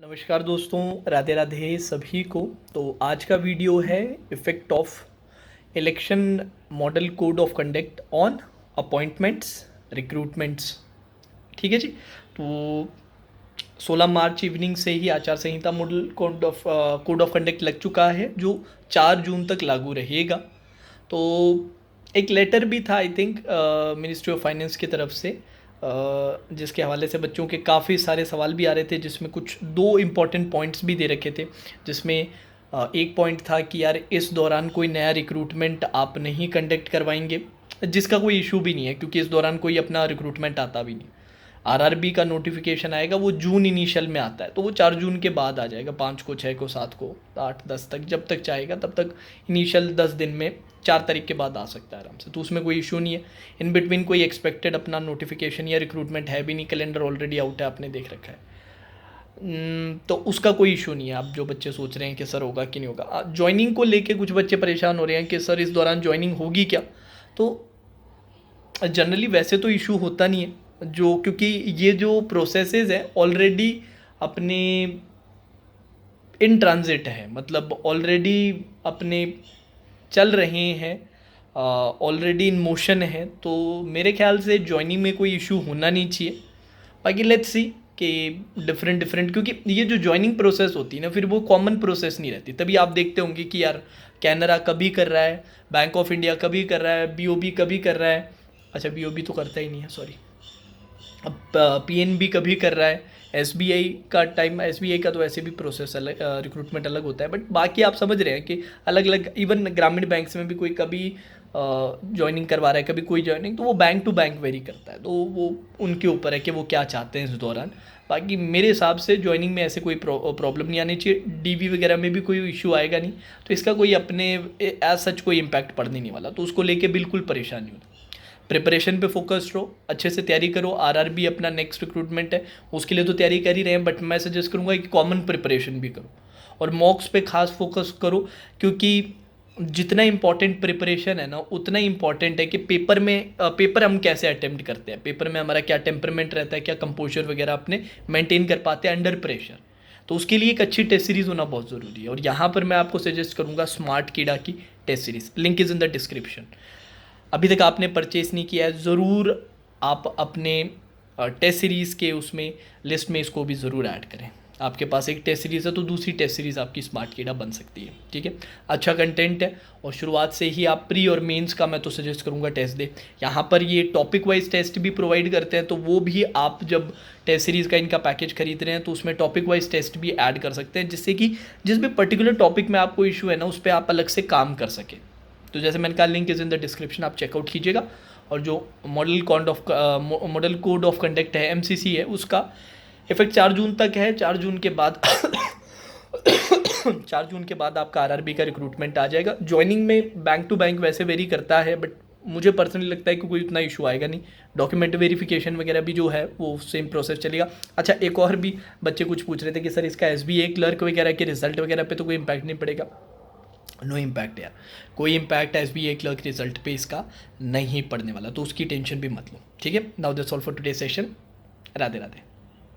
नमस्कार दोस्तों, राधे राधे सभी को। तो आज का वीडियो है effect of election model code of conduct on appointments recruitments. ठीक है जी। तो 16 मार्च इवनिंग से ही आचार संहिता मॉडल कोड ऑफ कंडक्ट लग चुका है, जो 4 जून तक लागू रहेगा। तो एक लेटर भी था I think ministry of finance की तरफ से, जिसके हवाले से बच्चों के काफ़ी सारे सवाल भी आ रहे थे, जिसमें कुछ 2 इम्पॉर्टेंट पॉइंट्स भी दे रखे थे। जिसमें एक पॉइंट था कि यार इस दौरान कोई नया रिक्रूटमेंट आप नहीं कंडक्ट करवाएंगे, जिसका कोई इशू भी नहीं है क्योंकि इस दौरान कोई अपना रिक्रूटमेंट आता भी नहीं। आरआरबी का नोटिफिकेशन आएगा वो जून इनिशियल में आता है, तो वो 4 जून के बाद आ जाएगा, 5 को, 6 को, 7 को, 8, 10 तक, जब तक चाहेगा तब तक। इनिशियल 10 दिन में 4 तारीख के बाद आ सकता है आराम से, तो उसमें कोई इशू नहीं है। इन बिटवीन कोई एक्सपेक्टेड अपना नोटिफिकेशन या रिक्रूटमेंट है भी नहीं, कैलेंडर ऑलरेडी आउट है, आपने देख रखा है। तो उसका कोई इशू नहीं है। आप जो बच्चे सोच रहे हैं कि सर होगा कि नहीं होगा, ज्वाइनिंग को लेके कुछ बच्चे परेशान हो रहे हैं कि सर इस दौरान ज्वाइनिंग होगी क्या, तो जनरली वैसे तो इशू होता नहीं है, जो क्योंकि ये जो प्रोसेसेस हैं ऑलरेडी अपने इन ट्रांजिट है, मतलब ऑलरेडी अपने चल रहे हैं, ऑलरेडी इन मोशन है। तो मेरे ख्याल से ज्वाइनिंग में कोई इशू होना नहीं चाहिए। बाकी लेट्स सी कि डिफरेंट, क्योंकि ये जो ज्वाइनिंग प्रोसेस होती है ना, फिर वो कॉमन प्रोसेस नहीं रहती। तभी आप देखते होंगे कि यार कैनरा कभी कर रहा है, बैंक ऑफ इंडिया कभी कर रहा है, बीओबी कभी कर रहा है। अच्छा, बीओबी तो करता ही नहीं है, सॉरी। अब पीएनबी कभी कर रहा है, एसबीआई का टाइम, एसबीआई का तो ऐसे भी प्रोसेस अलग, रिक्रूटमेंट अलग होता है। बट बाकी आप समझ रहे हैं कि अलग अलग, इवन ग्रामीण बैंक्स में भी कोई कभी ज्वाइनिंग करवा रहा है, कभी कोई ज्वाइनिंग, तो वो बैंक टू बैंक वेरी करता है। तो वो उनके ऊपर है कि वो क्या चाहते हैं इस दौरान। बाकी मेरे हिसाब से ज्वाइनिंग में ऐसे कोई प्रॉब्लम नहीं आनी चाहिए, डीवी वगैरह में भी कोई इशू आएगा नहीं, तो इसका कोई अपने एज सच कोई इम्पैक्ट पड़ने नहीं वाला, तो उसको लेके बिल्कुल परेशान नहीं होता। प्रिपरेशन पे फोकस्ड रहो, अच्छे से तैयारी करो। आरआरबी अपना नेक्स्ट रिक्रूटमेंट है, उसके लिए तो तैयारी कर ही रहे हैं, बट मैं सजेस्ट करूँगा कि कॉमन प्रिपरेशन भी करो और मॉक्स पे खास फोकस करो, क्योंकि जितना इंपॉर्टेंट प्रिपरेशन है ना, उतना ही इंपॉर्टेंट है कि पेपर हम कैसे अटेम्प्ट करते हैं, पेपर में हमारा क्या टेम्परमेंट रहता है, क्या कंपोजर वगैरह अपने मेंटेन कर पाते हैं अंडर प्रेशर। तो उसके लिए एक अच्छी टेस्ट सीरीज़ होना बहुत ज़रूरी है, और यहाँ पर मैं आपको सजेस्ट करूँगा स्मार्ट कीड़ा की test series, link is in the description. अभी तक आपने परचेस नहीं किया है, ज़रूर आप अपने टेस्ट सीरीज़ के उसमें लिस्ट में इसको भी ज़रूर ऐड करें। आपके पास एक टेस्ट सीरीज़ है तो दूसरी टेस्ट सीरीज़ आपकी स्मार्ट कीड़ा बन सकती है। ठीक है, अच्छा कंटेंट है, और शुरुआत से ही आप प्री और मेंस का मैं तो सजेस्ट करूँगा टेस्ट दे। यहाँ पर ये टॉपिक वाइज टेस्ट भी प्रोवाइड करते हैं, तो वो भी आप जब टेस्ट सीरीज़ का इनका पैकेज खरीद रहे हैं तो उसमें टॉपिक वाइज टेस्ट भी ऐड कर सकते हैं, जिससे कि जिस भी पर्टिकुलर टॉपिक में आपको इशू है ना, उस पर आप अलग से काम कर सकें। तो जैसे मैंने कहा, link is in the description, आप चेकआउट कीजिएगा। और जो मॉडल कोड ऑफ कंडक्ट है, एमसीसी है, उसका इफेक्ट 4 जून तक है। 4 जून के बाद 4 जून के बाद आपका आरआरबी का रिक्रूटमेंट आ जाएगा। ज्वाइनिंग में बैंक टू बैंक वैसे वेरी करता है, बट मुझे पर्सनली लगता है कि कोई उतना इशू आएगा नहीं। डॉक्यूमेंट वेरिफिकेशन वगैरह भी जो है वो सेम प्रोसेस चलेगा। अच्छा, एक और भी बच्चे कुछ पूछ रहे थे कि सर इसका एसबीए क्लर्क वगैरह के रिजल्ट वगैरह पे तो कोई इम्पैक्ट नहीं पड़ेगा। नो इम्पैक्ट यार, कोई इम्पैक्ट एसबीआई क्लर्क रिजल्ट पे इसका नहीं पड़ने वाला, तो उसकी टेंशन भी मत लो। ठीक है, now that's all for today session. Radhe Radhe.